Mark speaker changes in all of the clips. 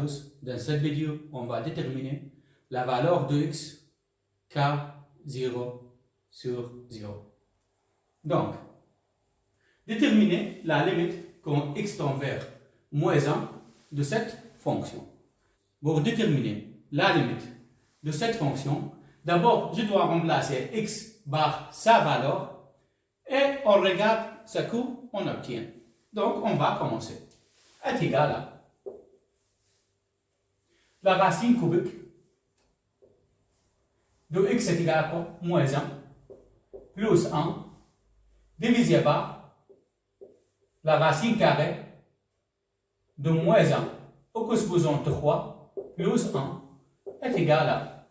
Speaker 1: chose. Dans cette vidéo, on va déterminer la valeur de x k0 sur 0. Donc, déterminer la limite quand x tend vers moins 1 de cette fonction. Pour déterminer la limite de cette fonction, d'abord, je dois remplacer x par sa valeur et on regarde ce qu'on obtient. Donc, on va commencer. Est égal à la racine cubique de x est égal à quoi? Moins 1 plus 1 divisé par la racine carrée de moins 1 au exposant 3 plus 1 est égal à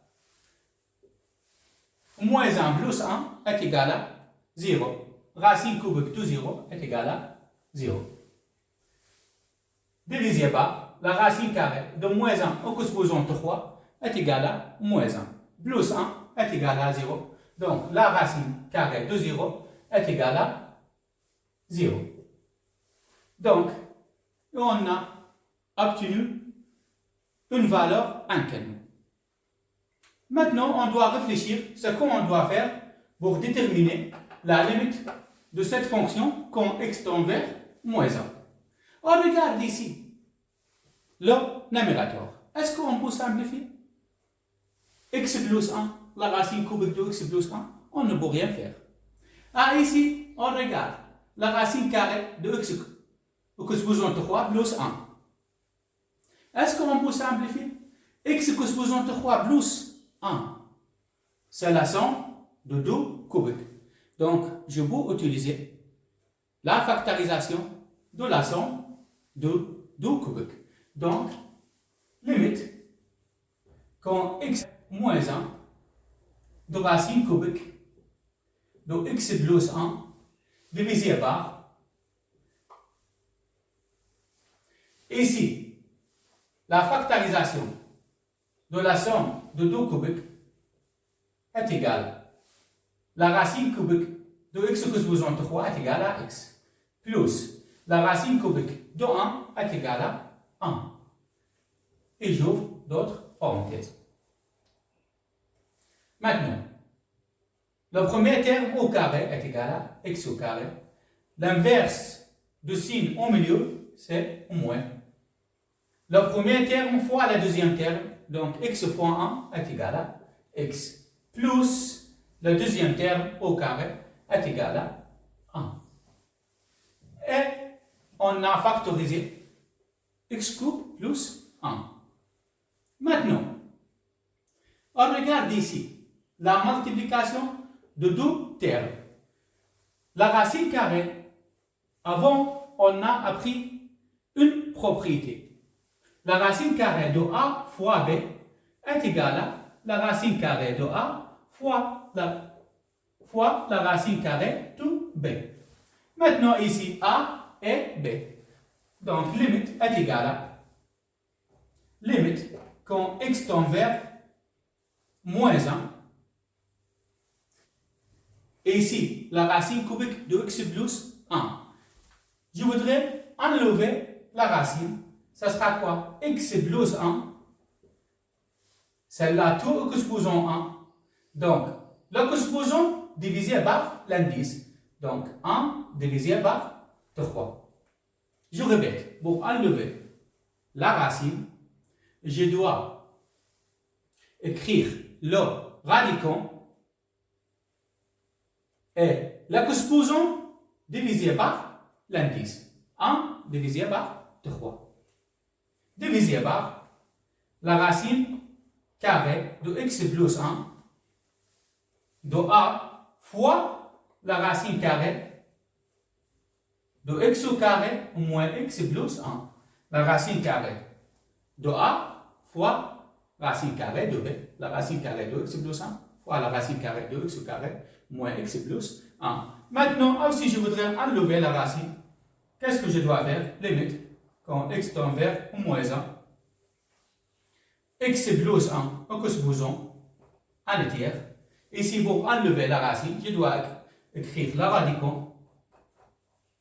Speaker 1: moins 1 plus 1 est égal à 0. Racine cubique de 0 est égal à 0. Divisé par la racine carrée de moins 1 au exposant 3 est égal à moins 1. Plus 1 est égal à 0. Donc, la racine carrée de 0 est égale à 0. Donc, on a obtenu une valeur inconnue. Maintenant, on doit réfléchir ce qu'on doit faire pour déterminer la limite de cette fonction quand x tend vers moins 1. On regarde ici le numérateur. Est-ce qu'on peut simplifier? X plus 1, la racine cubique de x plus 1, on ne peut rien faire. Ici, on regarde la racine carrée de x exposant 3 plus 1. Est-ce qu'on peut simplifier? X exposant 3 plus 1, c'est la somme de 2 cubiques. Donc, je peux utiliser la factorisation de la somme de 2 cubiques. Donc, limite, quand x est moins 1 de racine cubique de x plus 1 divisé par, ici, la factorisation de la somme de 2 cubiques est égale. La racine cubique de x exposant 3 est égale à x, plus la racine cubique de 1 est égale à 1. Et j'ouvre d'autres parenthèses. Maintenant, le premier terme au carré est égal à x au carré. L'inverse de signe au milieu, c'est moins. Le premier terme fois le deuxième terme, donc x fois 1 est égal à x, plus le deuxième terme au carré est égal à 1. Et on a factorisé x cube plus 1. Maintenant, on regarde ici la multiplication de deux termes. La racine carrée, avant, on a appris une propriété. La racine carrée de a fois b est égale à la racine carrée de a fois la racine carrée de b. Maintenant, ici, a et b. Donc, limite est égale à limite quand x tend vers moins 1. Et ici, la racine cubique de x plus 1. Je voudrais enlever la racine. Ça sera quoi? X plus 1. Celle-là, tout exposant 1. Donc, l'exposant divisé par l'indice. Donc, 1 divisé par 3. Je répète, pour enlever la racine, je dois écrire le radicand et l'exposant divisé par l'indice. 1 divisé par 3. Divisé par la racine carrée de x plus 1 de a fois la racine carrée de x au carré moins x plus 1. La racine carrée de a fois racine carrée de b. La racine carrée de x plus 1 fois la racine carrée de x au carré moins x plus 1. Maintenant, aussi, je voudrais enlever la racine. Qu'est-ce que je dois faire? Limite, quand x tend vers moins 1. X plus 1 en exposant un tiers. Ici, pour enlever la racine, je dois écrire le radicand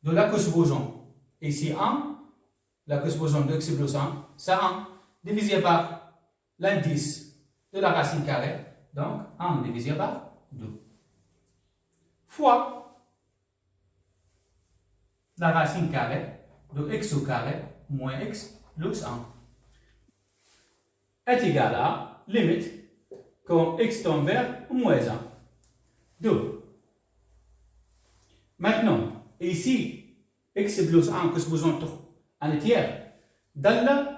Speaker 1: de l'exposant. Ici, 1, l'exposant de x plus 1, c'est 1. divisé par l'indice de la racine carrée, donc 1 divisé par 2, fois la racine carrée de x au carré moins x plus 1 est égal à limite quand x tend vers moins 1, 2. Maintenant, ici, x plus 1 que supposons un tiers, dans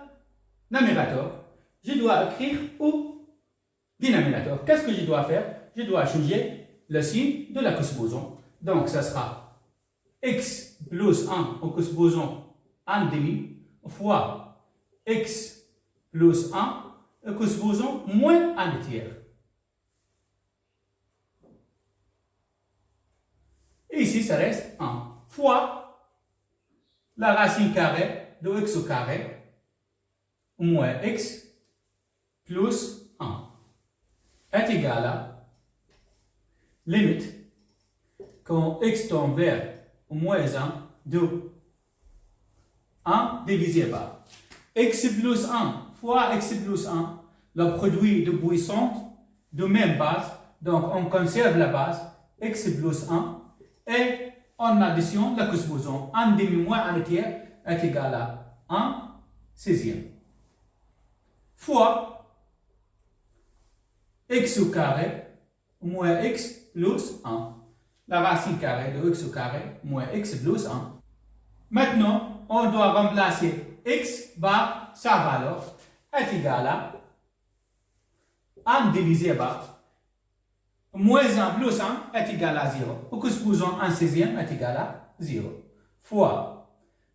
Speaker 1: le numérateur, je dois écrire au dénominateur. Qu'est-ce que je dois faire? Je dois changer le signe de la cosposant. Donc, ça sera x plus 1 au cosposant 1 demi fois x plus 1 au cosposant moins 1 tiers. Et ici, ça reste 1 fois la racine carrée de x au carré moins x plus 1 est égal à limite quand x tend vers moins 1 de 1 divisé par x plus 1 fois x plus 1, le produit de puissance de même base, donc on conserve la base x plus 1 et en addition la cosposant 1 demi moins 1 tiers est égal à 1 sixième fois x au carré moins x plus 1. La racine carrée de x au carré moins x plus 1. Maintenant, on doit remplacer x par sa valeur est égal à 1 divisé par moins 1 plus 1 est égal à 0. Ou que supposons 1 sixième est égal à 0. Fois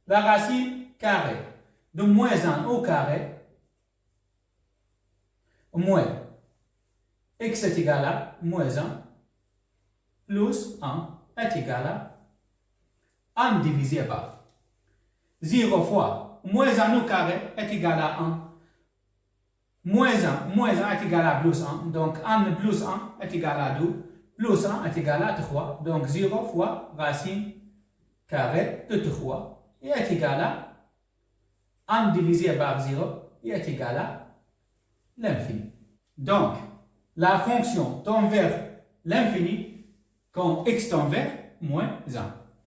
Speaker 1: la racine carrée de moins 1 au carré moins x est égal à moins 1 plus 1 est égal à 1 divisé par 0 fois moins 1 au carré est égal à 1. Moins 1 est égal à plus 1. Donc 1 plus 1 est égal à 2. Plus 1 est égal à 3. Donc 0 fois racine carrée de 3 et est égal à 1 divisé par 0 et est égal à l'infini. Donc, la fonction tend vers l'infini quand x tend vers moins 1.